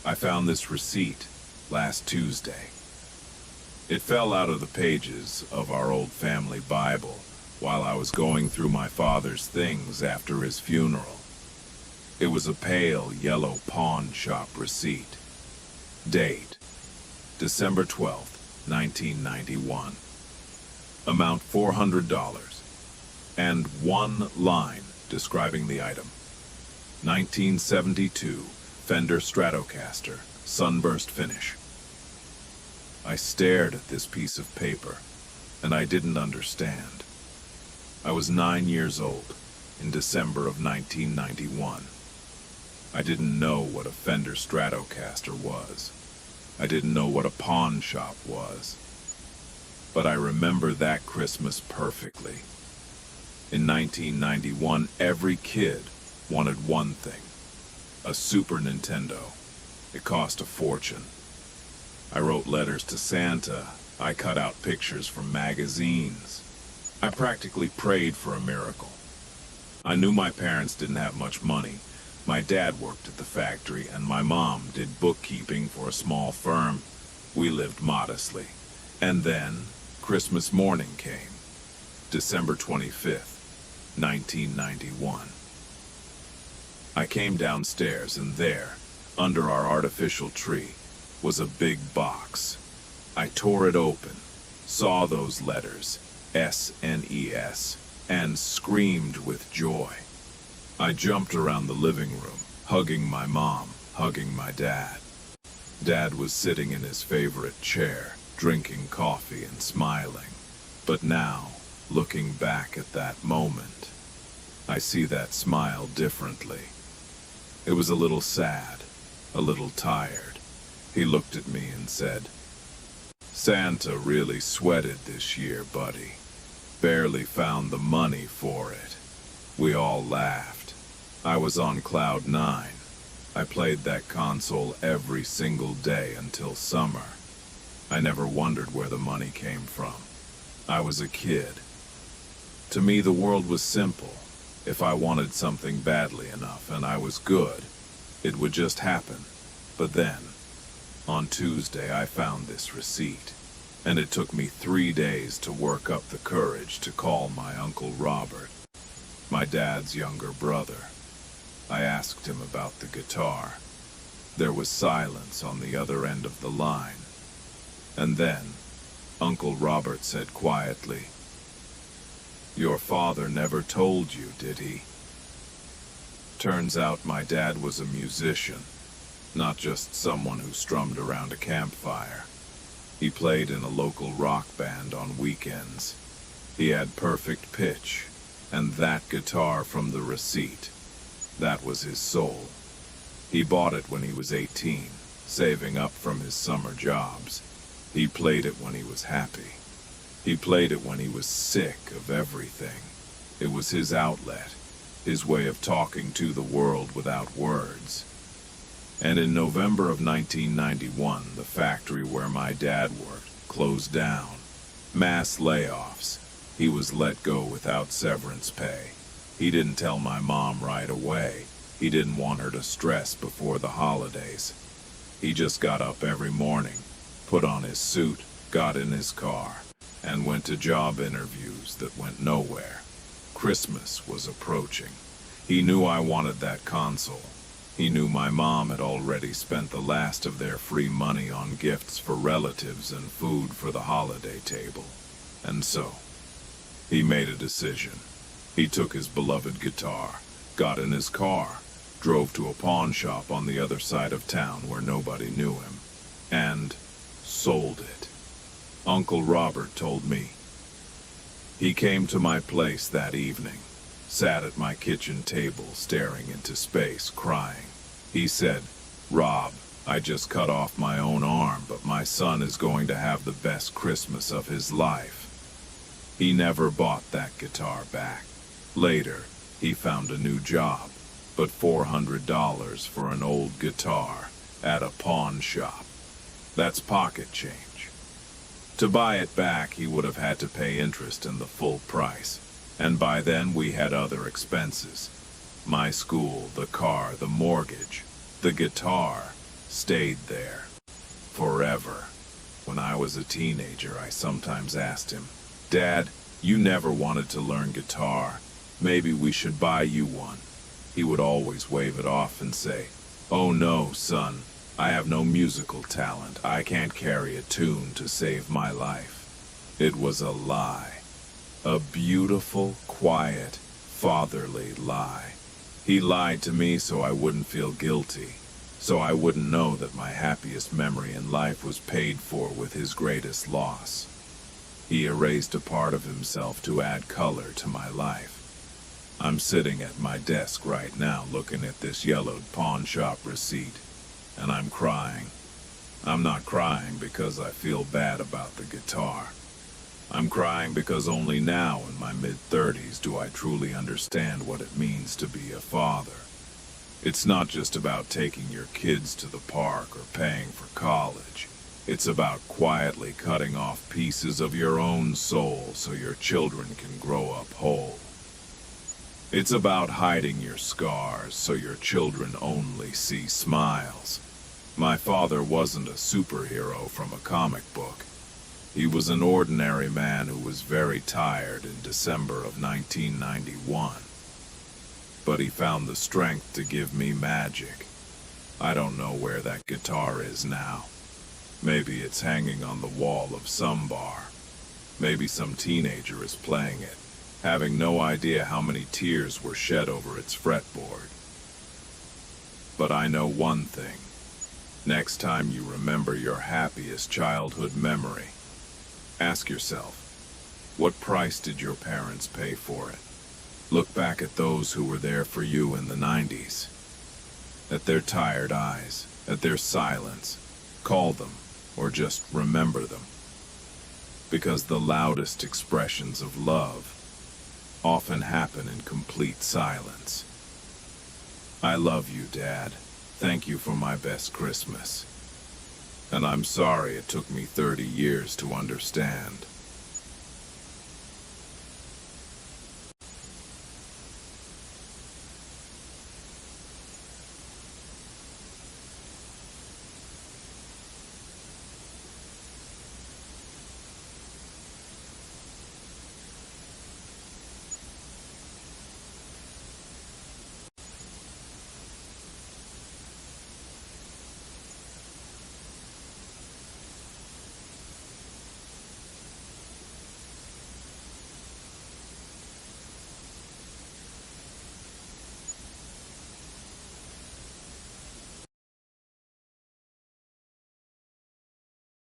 I found this receipt last Tuesday. It fell out of the pages of our old family Bible while I was going through my father's things after his funeral. It was a pale yellow pawn shop receipt. Date: December 12th, 1991. Amount $400. And one line describing the item. 1972 Fender Stratocaster, sunburst finish. I stared at this piece of paper, and I didn't understand. I was 9 years old in December of 1991. I didn't know what a Fender Stratocaster was. I didn't know what a pawn shop was. But I remember that Christmas perfectly. In 1991, every kid wanted one thing: a Super Nintendo. It cost a fortune. I wrote letters to Santa. I cut out pictures from magazines. I practically prayed for a miracle. I knew my parents didn't have much money. My dad worked at the factory, and my mom did bookkeeping for a small firm. We lived modestly. And then, Christmas morning came. December 25th, 1991. I came downstairs, and there, under our artificial tree, was a big box. I tore it open, saw those letters, SNES, and screamed with joy. I jumped around the living room, hugging my mom, hugging my dad. Dad was sitting in his favorite chair, drinking coffee and smiling. But now, looking back at that moment, I see that smile differently. It was a little sad, a little tired. He looked at me and said, "Santa really sweated this year, buddy. Barely found the money for it." We all laughed. I was on cloud 9. I played that console every single day until summer. I never wondered where the money came from. I was a kid. To me, the world was simple. If I wanted something badly enough and I was good, it would just happen. But then, on Tuesday, I found this receipt, and it took me 3 days to work up the courage to call my Uncle Robert, my dad's younger brother. I asked him about the guitar. There was silence on the other end of the line. And then, Uncle Robert said quietly, "Your father never told you, did he?" Turns out my dad was a musician. Not just someone who strummed around a campfire. He played in a local rock band on weekends. He had perfect pitch, and that guitar from the receipt, that was his soul. He bought it when he was 18, saving up from his summer jobs. He played it when he was happy. He played it when he was sick of everything. It was his outlet, his way of talking to the world without words. And in November of 1991, the factory where my dad worked closed down. Mass layoffs. He was let go without severance pay. He didn't tell my mom right away. He didn't want her to stress before the holidays. He just got up every morning, put on his suit, got in his car, and went to job interviews that went nowhere. Christmas was approaching. He knew I wanted that console. He knew my mom had already spent the last of their free money on gifts for relatives and food for the holiday table. And so, he made a decision. He took his beloved guitar, got in his car, drove to a pawn shop on the other side of town where nobody knew him, and sold it. Uncle Robert told me. He came to my place that evening, sat at my kitchen table staring into space, crying. He said, "Rob, I just cut off my own arm, but my son is going to have the best Christmas of his life." He never bought that guitar back. Later, he found a new job, but $400 for an old guitar at a pawn shop. That's pocket change. To buy it back, he would have had to pay interest and the full price. And by then we had other expenses. My school, the car, the mortgage, the guitar. stayed there, forever. When I was a teenager, I sometimes asked him, "Dad, you never wanted to learn guitar. Maybe we should buy you one." He would always wave it off and say, "Oh no, son, I have no musical talent. I can't carry a tune to save my life." It was a lie. A beautiful, quiet, fatherly lie. He lied to me so I wouldn't feel guilty, so I wouldn't know that my happiest memory in life was paid for with his greatest loss. He erased a part of himself to add color to my life. I'm sitting at my desk right now looking at this yellowed pawn shop receipt, and I'm crying. I'm not crying because I feel bad about the guitar. I'm crying because only now in my mid-30s do I truly understand what it means to be a father. It's not just about taking your kids to the park or paying for college. It's about quietly cutting off pieces of your own soul so your children can grow up whole. It's about hiding your scars so your children only see smiles. My father wasn't a superhero from a comic book. He was an ordinary man who was very tired in December of 1991. But he found the strength to give me magic. I don't know where that guitar is now. Maybe it's hanging on the wall of some bar. Maybe some teenager is playing it, having no idea how many tears were shed over its fretboard. But I know one thing. Next time you remember your happiest childhood memory, ask yourself, what price did your parents pay for it? Look back at those who were there for you in the 90s. At their tired eyes, at their silence. Call them, or just remember them. Because the loudest expressions of love often happen in complete silence. I love you, Dad. Thank you for my best Christmas. And I'm sorry it took me 30 years to understand.